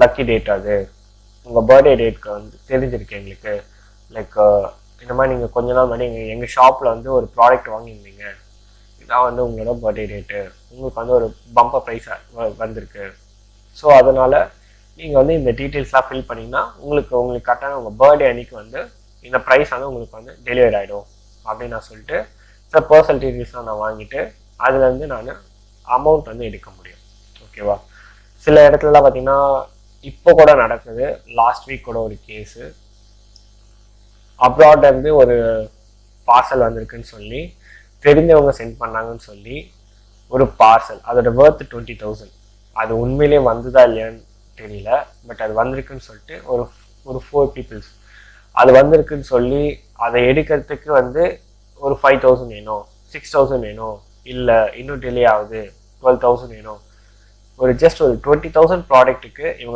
Lucky date அது, உங்கள் birthday டேட்க்கு வந்து தெரிஞ்சிருக்கு எங்களுக்கு. லைக் இந்த மாதிரி நீங்கள் கொஞ்ச நாள் முன்னாடி எங்கள் ஷாப்பில் வந்து ஒரு ப்ராடக்ட் வாங்கியிருந்தீங்க, இதான் வந்து உங்களோட பர்த்டே டேட்டு, உங்களுக்கு வந்து ஒரு பம்பர் ப்ரைஸ் வந்திருக்கு. ஸோ அதனால் நீங்கள் வந்து இந்த டீட்டெயில்ஸ்லாம் ஃபில் பண்ணிங்கன்னா உங்களுக்கு கரெக்டான உங்கள் பர்த்டே அன்னைக்கு வந்து இந்த ப்ரைஸ் வந்து உங்களுக்கு வந்து டெலிவரி ஆகிடும் அப்படின்னு நான் சொல்லிட்டு சில பர்சனல் டீட்டெயில்ஸ்லாம் நான் வாங்கிட்டு அதுலேருந்து நான் அமௌண்ட் வந்து எடுக்க முடியும். ஓகேவா? சில இடத்துலலாம் பார்த்தீங்கன்னா இப்போ கூட நடக்குது. லாஸ்ட் வீக் கூட ஒரு கேஸு, அப்ராட்லேருந்து ஒரு பார்சல் வந்திருக்குன்னு சொல்லி தெரிஞ்சவங்க சென்ட் பண்ணாங்கன்னு சொல்லி ஒரு பார்சல், அதோட ஒர்த் 20,000. அது உண்மையிலே வந்துதா இல்லையான்னு தெரியல, பட் அது வந்திருக்குன்னு சொல்லிட்டு ஒரு 4 பீப்புள்ஸ் அது வந்திருக்குன்னு சொல்லி அதை எடுக்கிறதுக்கு வந்து ஒரு 5,000 வேணும், 6,000 வேணும், இல்லை இன்னும் டிலே ஆகுது 12,000 வேணும். ஒரு ஜஸ்ட் ஒரு 20,000 ப்ராடக்ட்டுக்கு இவங்க